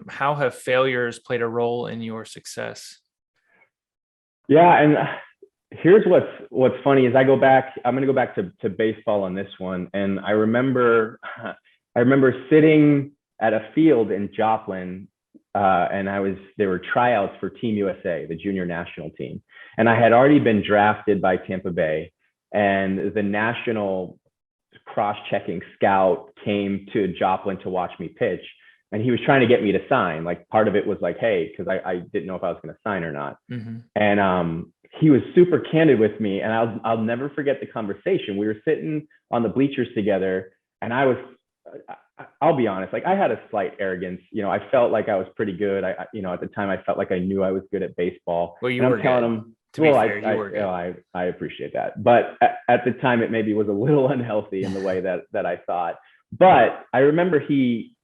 How have failures played a role in your success? Yeah, and here's what's funny is I'm going to go back to baseball on this one, and I remember sitting at a field in Joplin, and there were tryouts for Team USA, the junior national team, and I had already been drafted by Tampa Bay, and the national cross-checking scout came to Joplin to watch me pitch. And he was trying to get me to sign. Like part of it was like, hey, because I didn't know if I was going to sign or not. Mm-hmm. And he was super candid with me. And I'll never forget the conversation. We were sitting on the bleachers together. And I'll be honest, like I had a slight arrogance. I felt like I was pretty good. At the time I felt like I knew I was good at baseball. Well, you and were I'm telling good. him, To be fair, you were good. I appreciate that. But at the time it maybe was a little unhealthy in the way that I thought. But I remember he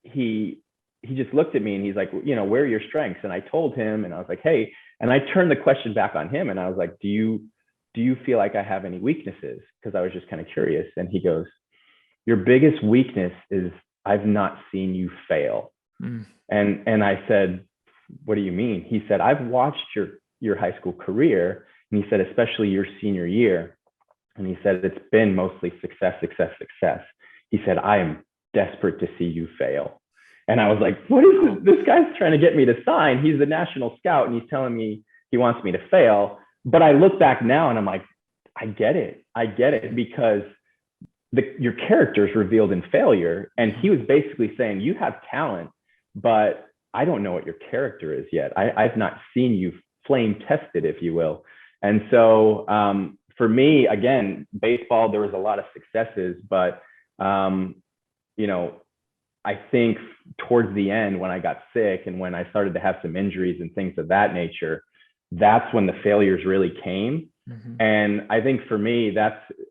just looked at me and he's like, where are your strengths? And I told him, and I was like, hey, and I turned the question back on him. And I was like, do you feel like I have any weaknesses? Because I was just kind of curious. And he goes, your biggest weakness is I've not seen you fail. Mm. And I said, what do you mean? He said, I've watched your high school career. And he said, especially your senior year. And he said, it's been mostly success, success, success. He said, I am desperate to see you fail. And I was like, what is this? This guy's trying to get me to sign. He's the national scout and he's telling me he wants me to fail. But I look back now and I'm like, I get it because your character is revealed in failure. And he was basically saying, you have talent, but I don't know what your character is yet. I've not seen you flame tested, if you will. And so for me, again, baseball, there was a lot of successes, but I think towards the end when I got sick and when I started to have some injuries and things of that nature, that's when the failures really came. Mm-hmm. And I think for me,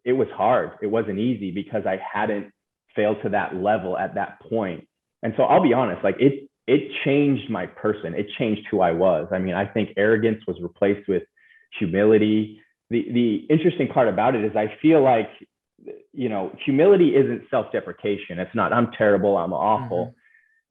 it was hard. It wasn't easy because I hadn't failed to that level at that point. And so I'll be honest, like it changed my person. It changed who I was. I mean, I think arrogance was replaced with humility. The interesting part about it is I feel like, humility isn't self-deprecation. It's not, I'm terrible, I'm awful. Mm-hmm.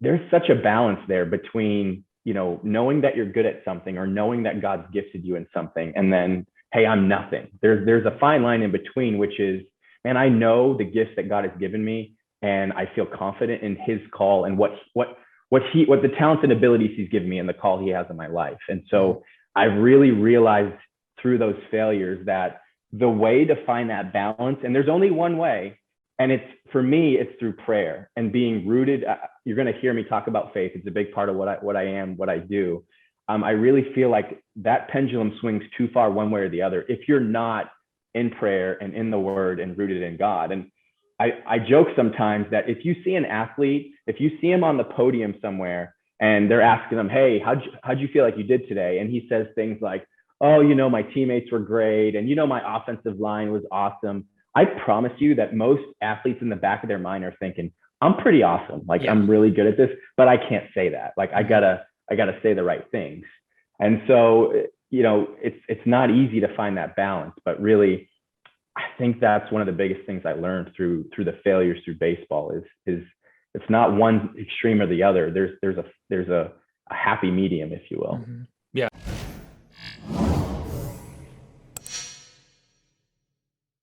There's such a balance there between, knowing that you're good at something or knowing that God's gifted you in something. And then, hey, I'm nothing. There's a fine line in between, which is, man, I know the gifts that God has given me and I feel confident in his call and what the talents and abilities he's given me and the call he has in my life. And so I've really realized through those failures that the way to find that balance, and there's only one way, and for me, it's through prayer and being rooted. You're going to hear me talk about faith. It's a big part of what I am, what I do. I really feel like that pendulum swings too far one way or the other if you're not in prayer and in the word and rooted in God. And I joke sometimes that if you see an athlete, if you see him on the podium somewhere and they're asking him, hey, how'd you feel like you did today? And he says things like, oh, my teammates were great. And, my offensive line was awesome. I promise you that most athletes in the back of their mind are thinking, I'm pretty awesome. Like, yeah, I'm really good at this, but I can't say that. Like, I gotta say the right things. And so, it's not easy to find that balance, but really, I think that's one of the biggest things I learned through the failures through baseball is it's not one extreme or the other. There's a happy medium, if you will. Mm-hmm. Yeah.